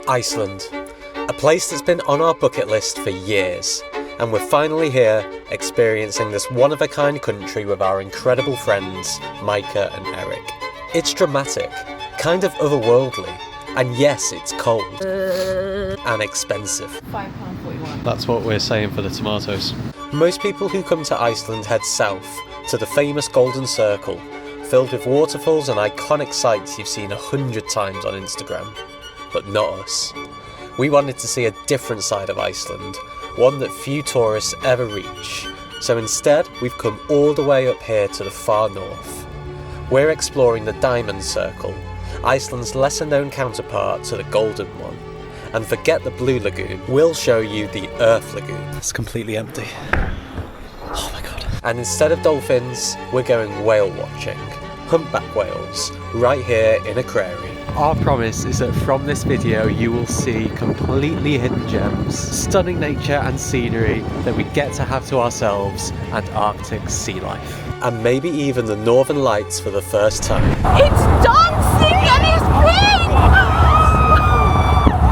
Iceland, a place that's been on our bucket list for years, and we're finally here experiencing this one-of-a-kind country with our incredible friends Micah and Eric. It's dramatic, kind of otherworldly, and yes, it's cold and expensive. £5.41. That's what we're saying for the tomatoes. Most people who come to Iceland head south to the famous Golden Circle, filled with waterfalls and iconic sights you've seen 100 times on Instagram. But not us. We wanted to see a different side of Iceland, one that few tourists ever reach. So instead, we've come all the way up here to the far north. We're exploring the Diamond Circle, Iceland's lesser known counterpart to the Golden one. And forget the Blue Lagoon, we'll show you the Earth Lagoon. It's completely empty. Oh my god. And instead of dolphins, we're going whale watching. Humpback whales, right here in Akureyri. Our promise is that from this video you will see completely hidden gems, stunning nature and scenery that we get to have to ourselves, and Arctic sea life. And maybe even the Northern Lights for the first time. It's dancing and it's pink!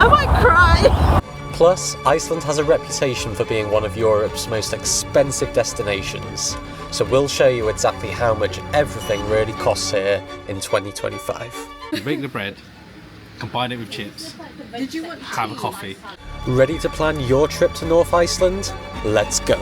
I might cry! Plus, Iceland has a reputation for being one of Europe's most expensive destinations, so we'll show you exactly how much everything really costs here in 2025. You make the bread, combine it with chips, have a coffee. Ready to plan your trip to North Iceland? Let's go!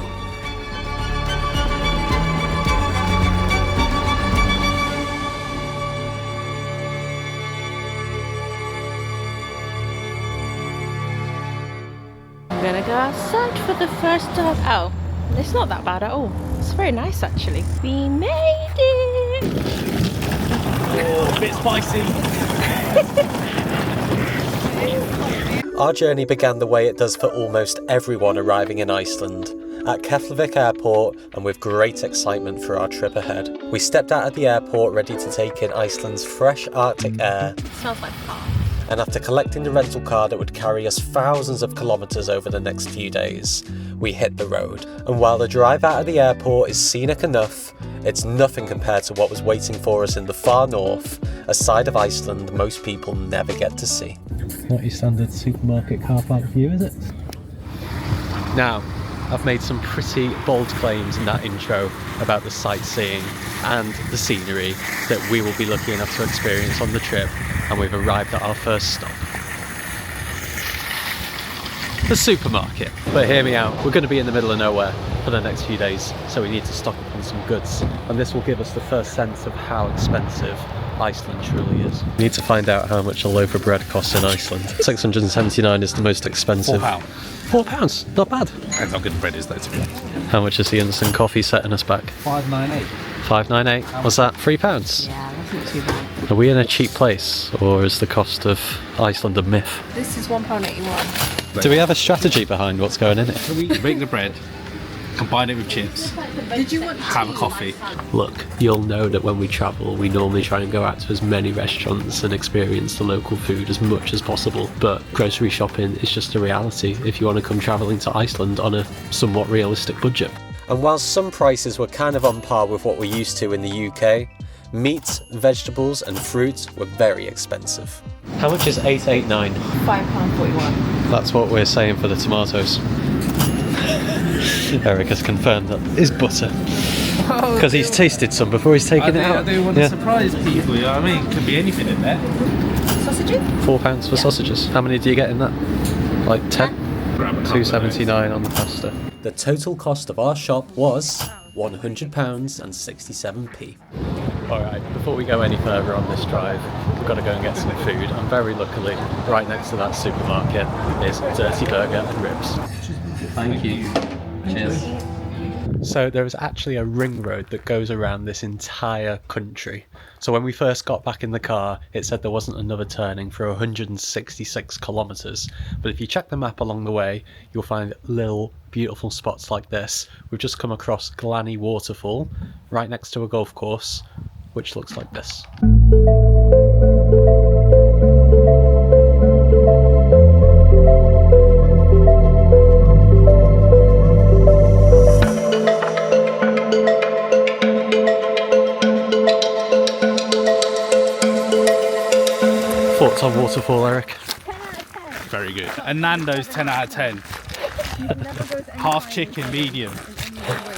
I'm gonna go outside for the first time. Oh, it's not that bad at all. It's very nice actually. We made it! Oh, a bit spicy. Our journey began the way it does for almost everyone arriving in Iceland, at Keflavik Airport, and with great excitement for our trip ahead. We stepped out of the airport ready to take in Iceland's fresh Arctic air. It smells like palm. And after collecting the rental car that would carry us thousands of kilometres over the next few days, we hit the road. And while the drive out of the airport is scenic enough, it's nothing compared to what was waiting for us in the far north, a side of Iceland most people never get to see. Not your standard supermarket car park view, is it? Now, I've made some pretty bold claims in that intro about the sightseeing and the scenery that we will be lucky enough to experience on the trip, and we've arrived at our first stop. The supermarket. But hear me out, we're going to be in the middle of nowhere for the next few days, so we need to stock up on some goods, and this will give us the first sense of how expensive Iceland truly is. We need to find out how much a loaf of bread costs in Iceland. 679 is the most expensive. £4. £4, not bad. Depends how good the bread is though, to be honest. How much is the instant coffee setting us back? £5.98. £5.98. Was that £3? Yeah, that's not too bad. Are we in a cheap place, or is the cost of Iceland a myth? This is £1.81. Do we have a strategy behind what's going in it? You make the bread, combine it with chips, have a coffee. Look, you'll know that when we travel, we normally try and go out to as many restaurants and experience the local food as much as possible, but grocery shopping is just a reality if you want to come travelling to Iceland on a somewhat realistic budget. And whilst some prices were kind of on par with what we're used to in the UK, meat, vegetables and fruit were very expensive. How much is 889? £5.41. That's what we're saying for the tomatoes. Eric has confirmed that is butter. Because he's tasted some before he's taken it out. I do want to surprise people, you know what I mean? Could be anything in there. Sausages? £4 for sausages. How many do you get in that? Like 10? Grab a couple of those. £2.79 on the pasta. The total cost of our shop was £100 and 67p. Alright, before we go any further on this drive, we've got to go and get some food, and very luckily, right next to that supermarket is Dirty Burger and Ribs. Thank you. Cheers. So there is actually a ring road that goes around this entire country. So when we first got back in the car, it said there wasn't another turning for 166 kilometres. But if you check the map along the way, you'll find little beautiful spots like this. We've just come across Glanny Waterfall, right next to a golf course, which looks like this. Thoughts on Waterfall, Eric? Very good. And Nando's 10 out of 10. Half chicken, medium.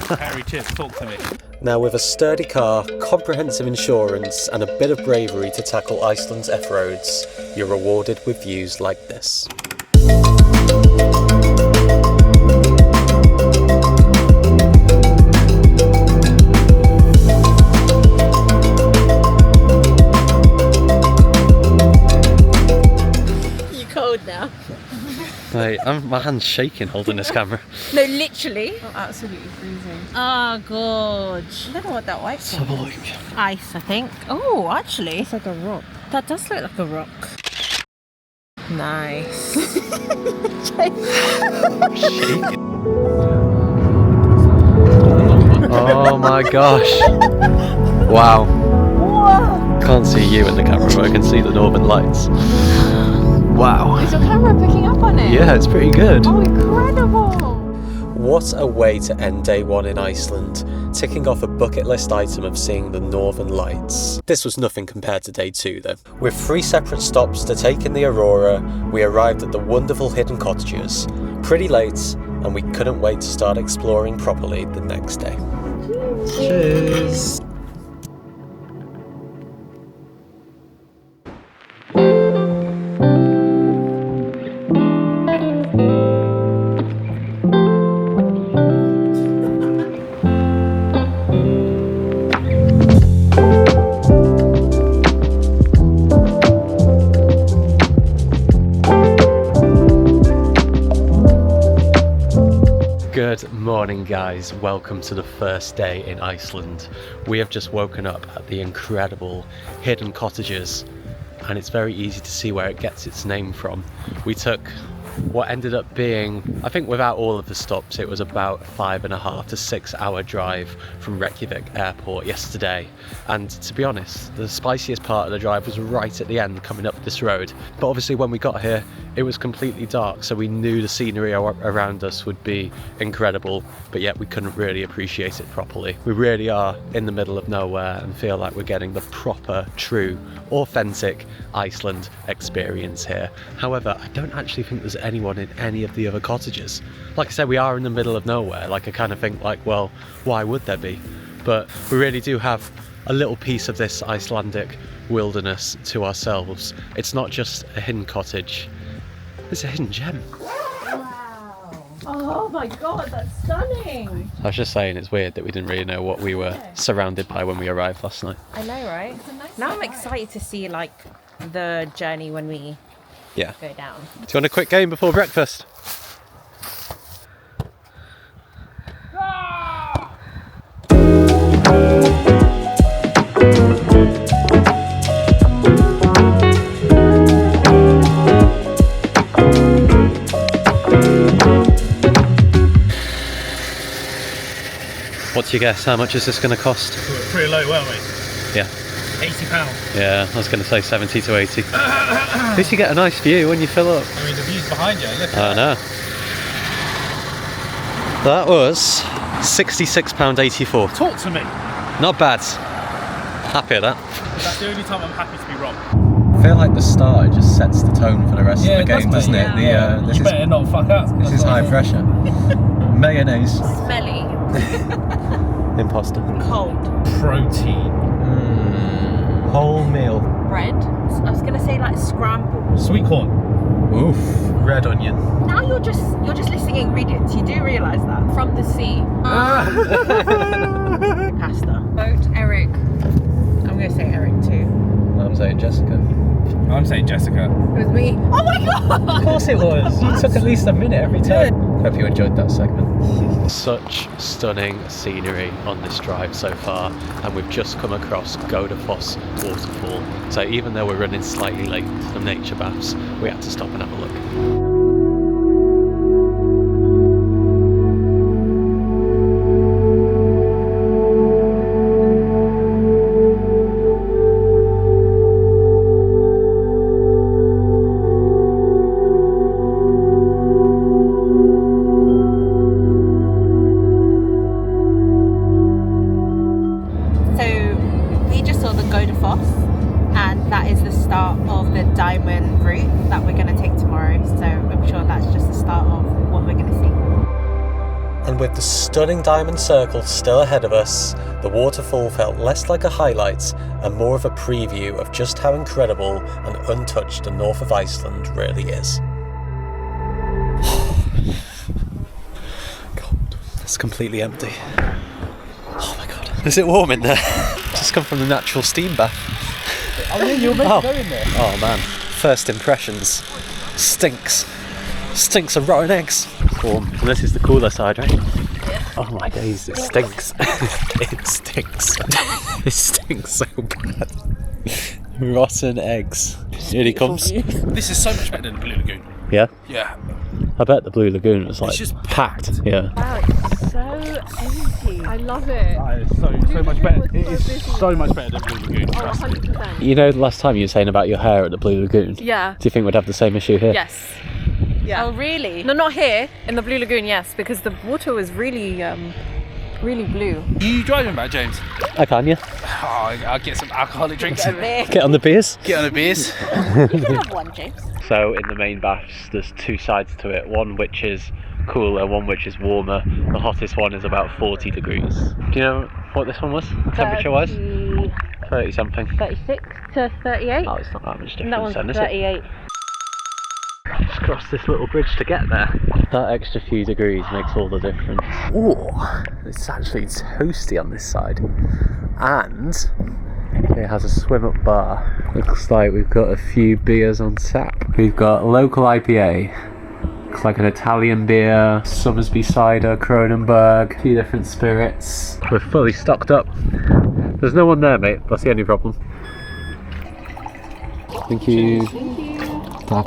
Peri chips, talk to me. Now, with a sturdy car, comprehensive insurance, and a bit of bravery to tackle Iceland's F-roads, you're rewarded with views like this. Now. Mate, my hand's shaking holding this camera. No, literally. Oh, absolutely freezing. Oh, God. I don't know what that white's Let's have a from. look. Ice, I think. Oh, actually. It's like a rock. That does look like a rock. Nice. Oh my gosh. Wow. Whoa. Can't see you in the camera, but I can see the northern lights. Wow. Is your camera picking up on it? Yeah, it's pretty good. Oh, incredible. What a way to end day one in Iceland, ticking off a bucket list item of seeing the northern lights. This was nothing compared to day two though. With 3 separate stops to take in the aurora, we arrived at the wonderful hidden cottages. Pretty late, and we couldn't wait to start exploring properly the next day. Cheers. Good morning guys, welcome to the first day in Iceland. We have just woken up at the incredible hidden cottages and it's very easy to see where it gets its name from. We took what ended up being, I think without all of the stops, it was about 5.5 to 6 hour drive from Reykjavik airport yesterday. And to be honest, the spiciest part of the drive was right at the end coming up this road. But obviously when we got here, it was completely dark, so we knew the scenery around us would be incredible, but yet we couldn't really appreciate it properly. We really are in the middle of nowhere and feel like we're getting the proper, true, authentic Iceland experience here. However, I don't actually think there's anyone in any of the other cottages. Like I said, we are in the middle of nowhere. Like I kind of think like, well, why would there be? But we really do have a little piece of this Icelandic wilderness to ourselves. It's not just a hidden cottage, it's a hidden gem. Wow. Oh my God, that's stunning. I was just saying it's weird that we didn't really know what we were surrounded by when we arrived last night. I know, right? Now I'm excited to see like the journey when we Yeah. go down. Do you want a quick game before breakfast? What's your guess? How much is this going to cost? We were pretty low, weren't we? Yeah. £80. Yeah, I was going to say 70 to 80. At least you get a nice view when you fill up. I mean, the view's behind you, look I at know. That was £66.84. Talk to me. Not bad. Happy with that. That's the only time I'm happy to be wrong. I feel like the start just sets the tone for the rest Yeah, of the it does, game, doesn't mate. it? Yeah. This You is better not fuck up. this is high pressure. Mayonnaise. Smelly. Imposter. Cold. Protein. Whole meal. Bread. I was gonna say like scrambled. Sweet corn. Oof. Red onion. Now you're just listing ingredients. You do realise that from the sea. Pasta. Vote Eric. I'm gonna say Eric too. I'm saying Jessica. I'm saying Jessica. It was me. Oh my God! Of course it was. You took at least a minute every time. Hope you enjoyed that segment. Such stunning scenery on this drive so far, and we've just come across Goðafoss waterfall. So even though we're running slightly late to the nature baths, we had to stop and have a look. Goðafoss, and that is the start of the diamond route that we're going to take tomorrow. So And with the stunning Diamond Circle still ahead of us, the waterfall felt less like a highlight and more of a preview of just how incredible and untouched the north of Iceland really is. God, it's completely empty. Oh my god. Is it warm in there? Just come from the natural steam bath. Oh yeah, you're meant to go in there. Oh man, first impressions. Stinks of rotten eggs. Warm. And this is the cooler side, right? Oh my days, it stinks. It stinks. It stinks so bad. Rotten eggs. Here he comes. This is so much better than the Blue Lagoon. Yeah? Yeah. I bet the Blue Lagoon was like It's just packed. Yeah. Wow, it's so empty. I love it. It's so much better. It is so much better than Blue Lagoon. Oh, Trust me. 100%. You know, the last time you were saying about your hair at the Blue Lagoon. Yeah. Do you think we'd have the same issue here? Yes. Yeah. Oh, really? No, not here. In the Blue Lagoon, yes, because the water was really, really blue. You driving back, James? I can, yeah. Oh, I'll get some alcoholic drinks. Get on the beers. Get on the beers. You can have one, James. So in the main baths, there's two sides to it. One which is cooler, one which is warmer. The hottest one is about 40 degrees. Do you know what this one was, temperature-wise? 30 something. 36 to 38. Oh, it's not that much difference That one's then, is it? 38. Just cross this little bridge to get there. That extra few degrees makes all the difference. Ooh, it's actually toasty on this side. And it has a swim up bar. Looks like we've got a few beers on tap. We've got local IPA. Looks like an Italian beer, Summersby cider, Kronenberg, a few different spirits. We're fully stocked up. There's no one there, mate. That's the only problem. Thank you. Tack.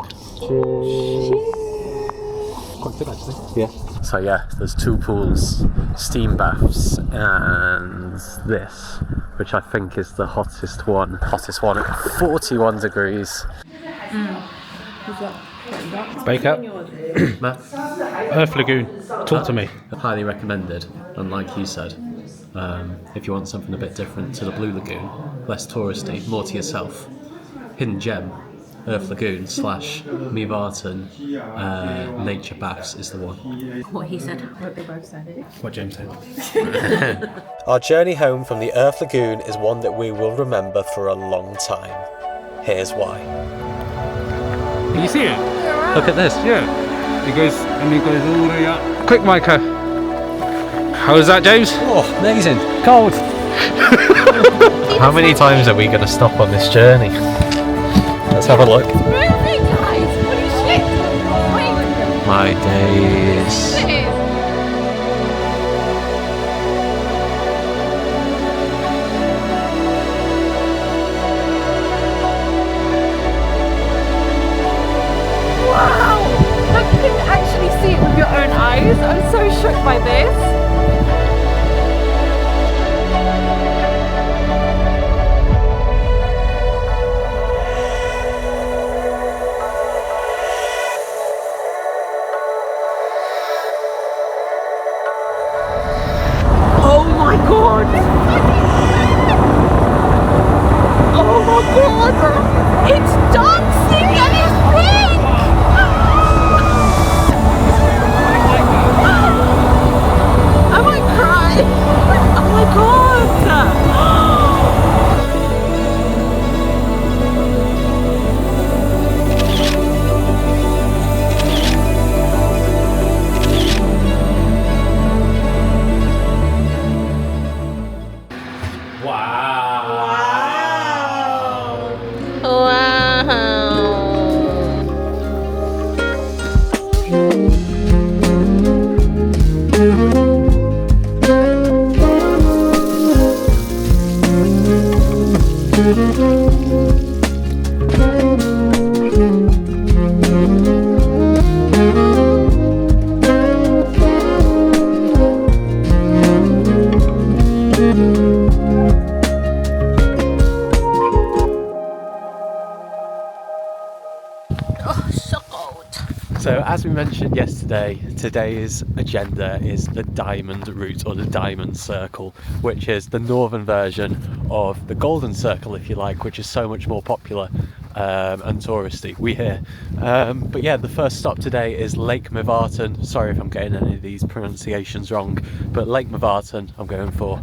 Quite good actually. Yeah. So yeah, there's two pools, steam baths, and this, which I think is the hottest one. Hottest one at 41 degrees. Baker. Matt? Earth Lagoon. Talk to me. Highly recommended, and like you said, if you want something a bit different to the Blue Lagoon, less touristy, more to yourself, hidden gem, Earth Lagoon / Mevarton nature baths is the one. What he said. What they both said. What James said. Our journey home from the Earth Lagoon is one that we will remember for a long time. Here's why. Can you see it? Look at this. Yeah. It goes all the way up. Quick, Micah. How is that, James? Oh, amazing. Cold. How many times are we going to stop on this journey? Let's have a look. Moving, guys! Holy shit! Wait! My days. Wow! Like you can actually see it with your own eyes. I'm so shocked by this. Oh my god! Oh my god! It's dancing and it's pink! I might cry! Oh my god! So as we mentioned yesterday, today's agenda is the Diamond Route, or the Diamond Circle, which is the northern version of the Golden Circle, if you like, which is so much more popular and touristy. We here. But yeah, the first stop today is Lake Mývatn. Sorry if I'm getting any of these pronunciations wrong, but Lake Mývatn I'm going for.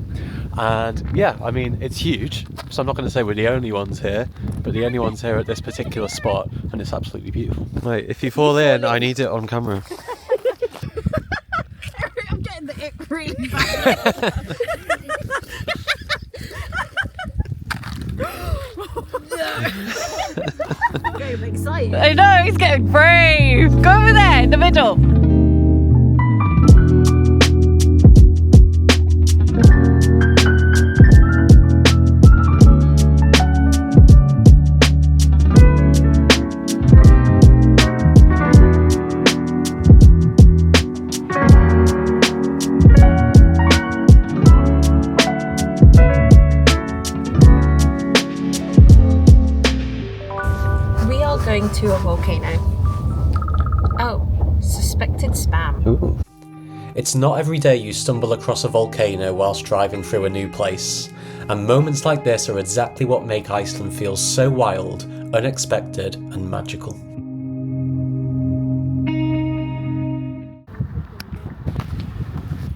And yeah, I mean, it's huge, so I'm not going to say we're the only ones here, but the only ones here at this particular spot, and it's absolutely beautiful. Wait, if you fall in, I need it on camera. I'm getting the ick really bad. I'm excited. I know, he's getting brave. Go over there in the middle. Going to a volcano. Oh, suspected spam. Ooh. It's not every day you stumble across a volcano whilst driving through a new place, and moments like this are exactly what make Iceland feel so wild, unexpected and magical.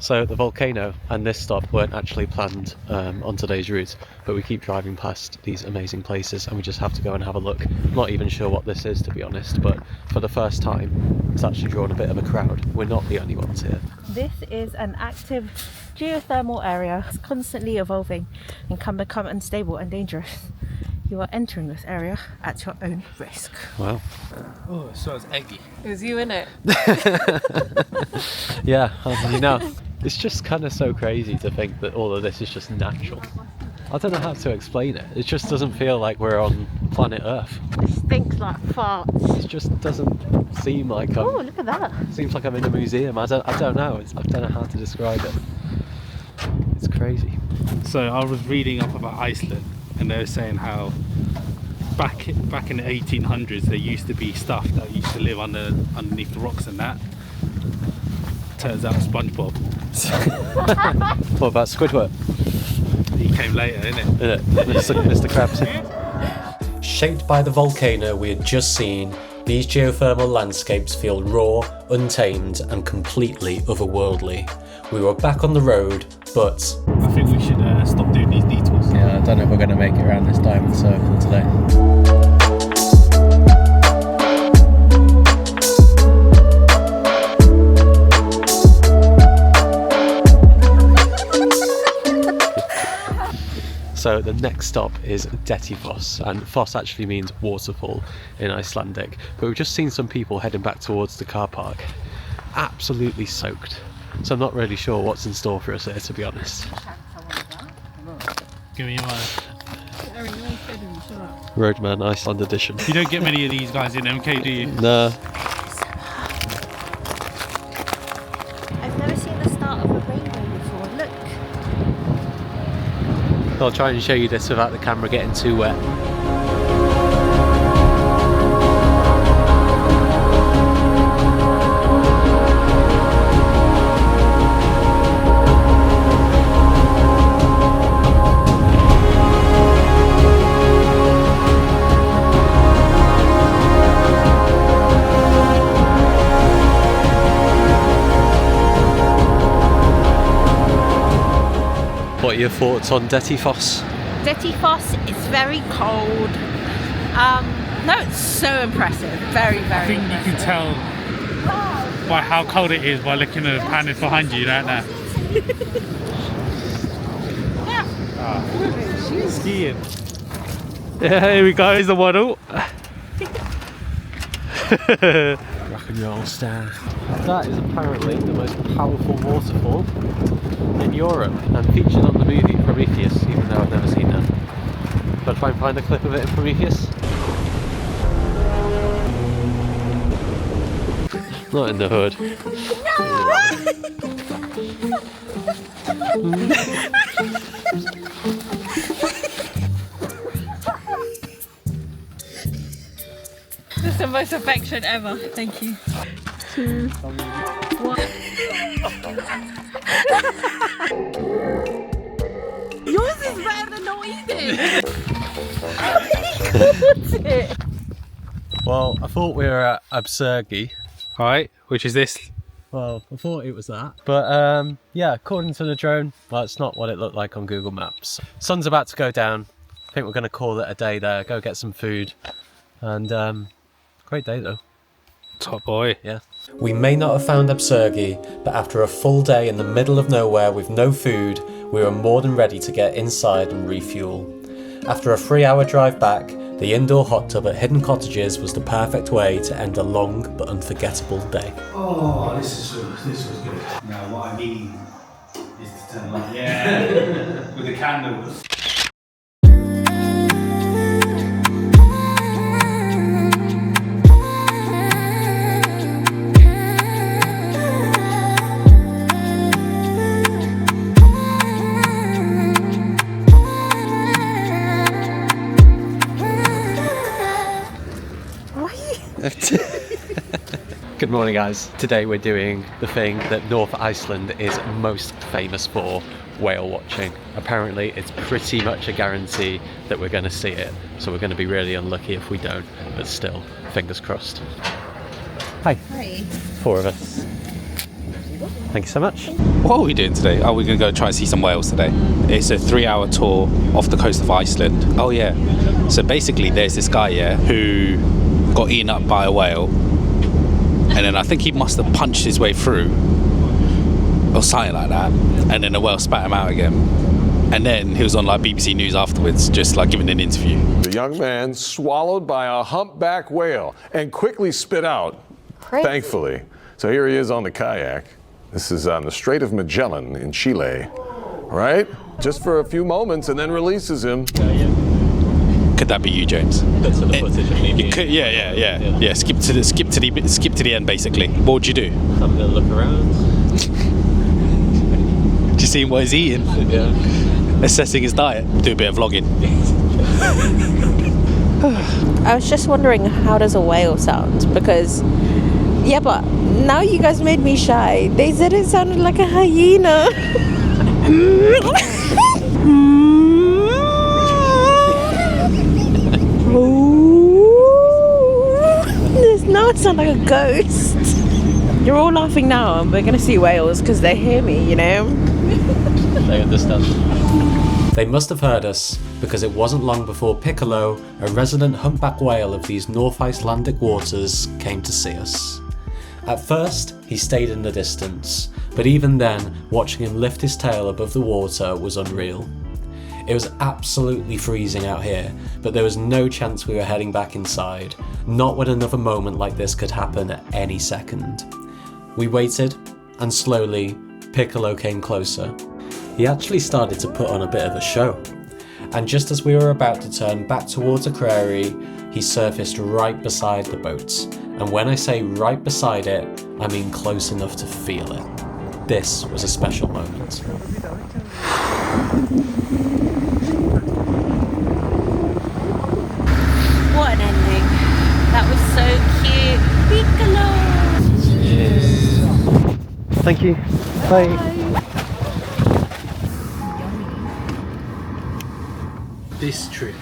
So the volcano and this stop weren't actually planned on today's route, but we keep driving past these amazing places and we just have to go and have a look. I'm not even sure what this is, to be honest, but for the first time it's actually drawn a bit of a crowd. We're not the only ones here. This is an active geothermal area. It's constantly evolving and can become unstable and dangerous. You are entering this area at your own risk. Wow. Oh, it smells eggy. It was you in it. Yeah, you know, it's just kind of so crazy to think that all of this is just natural. I don't know how to explain it. It just doesn't feel like we're on planet Earth. It stinks like farts. It just doesn't seem like I'm... Oh, look at that. Seems like I'm in a museum. I don't know. I don't know how to describe it. It's crazy. So I was reading up about Iceland, and they were saying how back in the 1800s there used to be stuff that used to live underneath the rocks and that. Turns out SpongeBob. What about Squidward? He came later, innit? Mr. Krabs. Shaped by the volcano we had just seen, these geothermal landscapes feel raw, untamed and completely otherworldly. We were back on the road, but... I think we should stop doing these detours. Yeah, I don't know if we're going to make it around this diamond circle today. So the next stop is Goðafoss, and Foss actually means waterfall in Icelandic, but we've just seen some people heading back towards the car park, absolutely soaked, so I'm not really sure what's in store for us here, to be honest. Give me your money. Roadman Iceland edition. You don't get many of these guys in MK, do you? No. I've never seen the start of a rainbow before. Look. I'll try and show you this without the camera getting too wet. What are your thoughts on Goðafoss? Goðafoss is very cold. No, it's so impressive. Very, very I think impressive. you can tell by how cold it is by looking at the panel behind you right now. Skiing. Yeah, here we go, here's the waddle. Rock and roll star. That is apparently the most powerful waterfall in Europe and featured on the movie Prometheus, even though I've never seen that. Shall I try and find a clip of it in Prometheus? Not in the hood. This is the most affection ever. Thank you. 2, 1. Yours is better than not eating. Well, I thought we were at Absurgi. Alright, which is this? Well, I thought it was that. But yeah, according to the drone, well, it's not what it looked like on Google Maps. Sun's about to go down. I think we're going to call it a day there, go get some food. And great day though. Top boy. Yeah. We may not have found Absurgi, but after a full day in the middle of nowhere with no food, we were more than ready to get inside and refuel. After a 3-hour drive back, the indoor hot tub at Hidden Cottages was the perfect way to end a long but unforgettable day. Oh, this was good. Now what I mean is to turn on, yeah, with the candles. Good morning guys. Today we're doing the thing that North Iceland is most famous for, whale watching. Apparently it's pretty much a guarantee that we're going to see it, so we're going to be really unlucky if we don't, but still, fingers crossed. Hi. Hi. 4 of us. Thank you so much. What are we doing today? Oh, we're going to go try and see some whales today. It's a 3-hour tour off the coast of Iceland. Oh yeah. So basically there's this guy, yeah, who got eaten up by a whale. And then I think he must have punched his way through or something like that, and then the whale spat him out again, and then he was on like BBC News afterwards just like giving an interview. The young man swallowed by a humpback whale and quickly spit out, thankfully. So here he is on the kayak. This is on the Strait of Magellan in Chile, right? Just for a few moments and then releases him. Could that be you, James? That's the footage of me. Yeah. Skip to the end, basically. What would you do? Have a little look around. Do you see what he's eating? Yeah. Assessing his diet. Do a bit of vlogging. I was just wondering, how does a whale sound? Because, yeah, but now you guys made me shy. They said it sounded like a hyena. Now it sounds like a ghost. You're all laughing now, and we're going to see whales because they hear me, you know? They understand. They must have heard us, because it wasn't long before Piccolo, a resident humpback whale of these North Icelandic waters, came to see us. At first, he stayed in the distance, but even then, watching him lift his tail above the water was unreal. It was absolutely freezing out here, but there was no chance we were heading back inside, not when another moment like this could happen at any second. We waited, and slowly, Piccolo came closer. He actually started to put on a bit of a show, and just as we were about to turn back towards Akureyri, he surfaced right beside the boat, and when I say right beside it, I mean close enough to feel it. This was a special moment. What an ending. That was so cute. Piccolo! Cheers. Thank you. Bye. This trip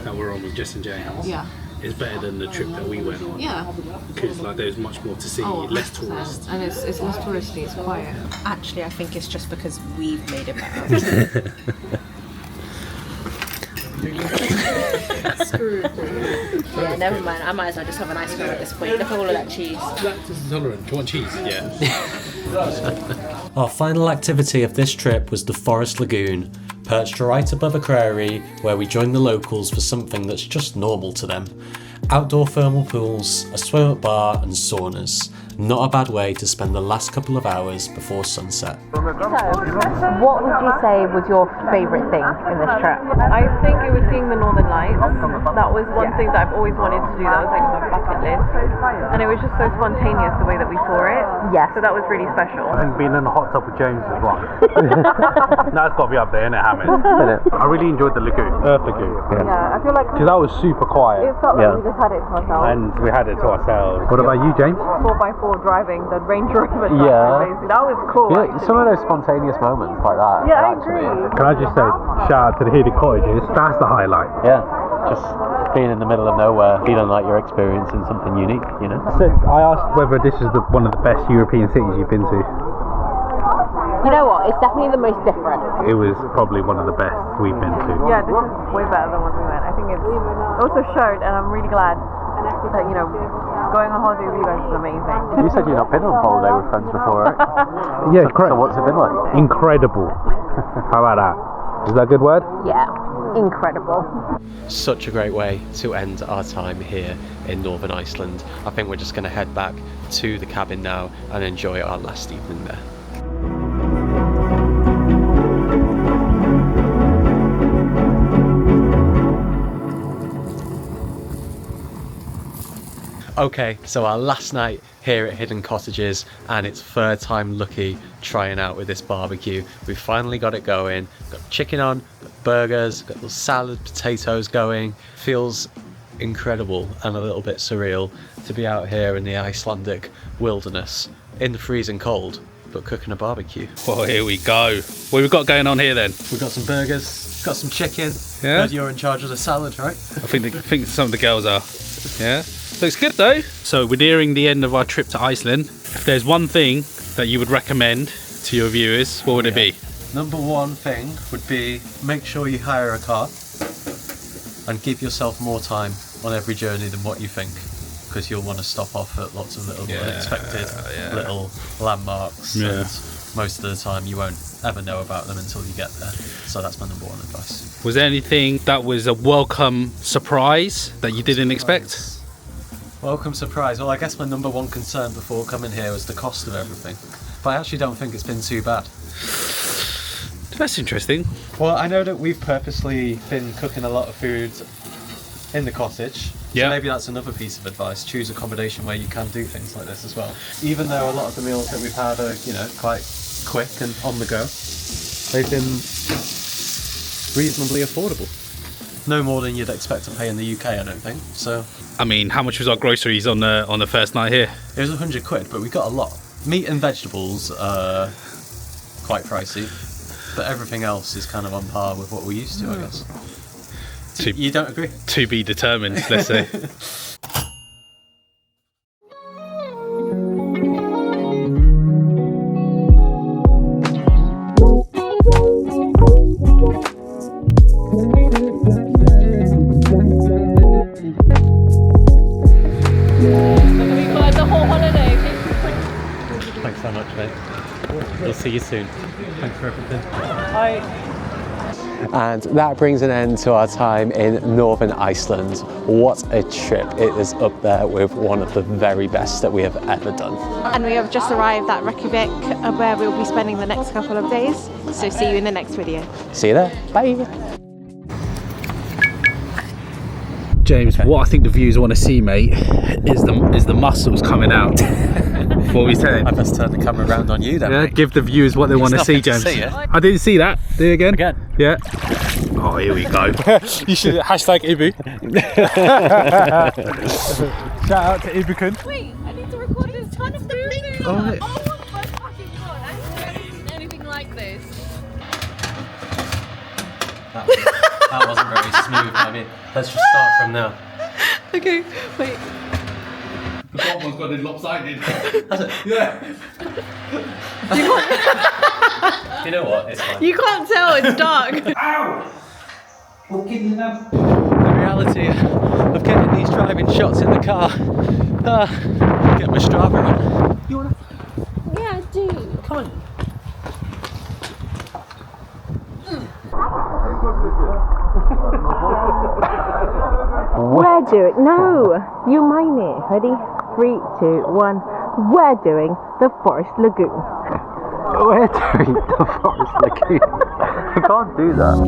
that we're on with Jess and James is better than the trip that we went on. Yeah. Because like there's much more to see, less tourists. And it's less touristy, it's quiet. Actually, I think it's just because we've made it better. Yeah, never mind. I might as well just have an ice cream at this point. Look at all of that cheese. Lactose intolerant. Do you want cheese? Yeah. Our final activity of this trip was the Forest Lagoon, perched right above Akureyri, where we joined the locals for something that's just normal to them. Outdoor thermal pools, a swim at bar and saunas. Not a bad way to spend the last couple of hours before sunset. So, what would you say was your favourite thing in this trip? I think it was seeing the Northern Lights. That was one thing that I've always wanted to do. That was like my bucket list. And it was just so spontaneous the way that we saw it. Yes. So that was really special. I think being in the hot tub with James is one. That's got to be up there, innit, Hammond? I really enjoyed the lagoon. Earth Lagoon. Yeah, I feel like Because that was super quiet. it felt like we just had it to ourselves. And we had it to ourselves. What about you, James? 4x4 before driving the Range Rover. Yeah. Basically. That was cool. Yeah, actually. some of those spontaneous moments like that. Yeah, I actually- agree. Can I just say, shout out to the Heated Cottages. That's the highlight. Yeah, just being in the middle of nowhere, feeling like you're experiencing something unique, you know? So I asked whether this is one of the best European cities you've been to. You know what? It's definitely the most different. It was probably one of the best we've been to. Yeah, this is way better than when we went. I think it also showed, and I'm really glad that, you know, going on holiday with you guys is amazing. You said you've not been on holiday with friends before, right? Yeah, So correct. what's it been like? Incredible. How about that? Is that a good word? Yeah, incredible. Such a great way to end our time here in Northern Iceland. I think we're just going to head back to the cabin now and enjoy our last evening there. Okay, so our last night here at Hidden Cottages, and it's third time lucky trying out with this barbecue. We finally got it going, got chicken on, got burgers, got little salad, potatoes going. Feels incredible and a little bit surreal to be out here in the Icelandic wilderness in the freezing cold, but cooking a barbecue. Well, here we go. What have we got going on here then? We've got some burgers, got some chicken. Yeah. Heard you're in charge of the salad, right? I think some of the girls are. Yeah. Looks good though. So we're nearing the end of our trip to Iceland. If there's one thing that you would recommend to your viewers, what would it be? Number one thing would be make sure you hire a car and give yourself more time on every journey than what you think, because you'll want to stop off at lots of little unexpected little landmarks, and most of the time you won't ever know about them until you get there. So that's my number one advice. Was there anything that was a welcome surprise that you didn't expect? Welcome surprise. Well, I guess my number one concern before coming here was the cost of everything, but I actually don't think it's been too bad. That's interesting. Well, I know that we've purposely been cooking a lot of food in the cottage. Yeah. So maybe that's another piece of advice. Choose accommodation where you can do things like this as well. Even though a lot of the meals that we've had are, you know, quite quick and on the go, they've been reasonably affordable. No more than you'd expect to pay in the UK, I don't think. So I mean, how much was our groceries on the first night here? it was 100 quid, but we got a lot. Meat and vegetables are quite pricey, but everything else is kind of on par with what we're used to, I guess. You don't agree? To be determined, let's say. Thanks so much, mate. We'll see you soon. Thanks for everything. And that brings an end to our time in Northern Iceland. What a trip. It is up there with one of the very best that we have ever done. And we have just arrived at Reykjavik, where we'll be spending the next couple of days. So see you in the next video. See you there. Bye. James, what I think the viewers want to see, mate, is the muscles coming out. What are we saying? I best turn the camera around on you then. Yeah, mate. give the viewers what they want to see, nothing to James. see, yeah? I didn't see that. Do it again. Again. Yeah. Oh, here we go. You should hashtag Ibu. Shout out to Ibu-kun. Wait, I need to record this ton of food. Oh, Oh my fucking god, I've never seen anything like this. That wasn't very smooth. I mean, let's just start from now. Okay, wait. The top one's got it lopsided. Yeah. You know what? It's fine. You can't tell, it's dark. The reality of getting these driving shots in the car. Get my Strava on. You wanna? Yeah, I do. Come on. We're doing, no, you mind me. Ready? 3, 2, 1. We're doing the Forest Lagoon. We're doing the Forest Lagoon. I can't do that.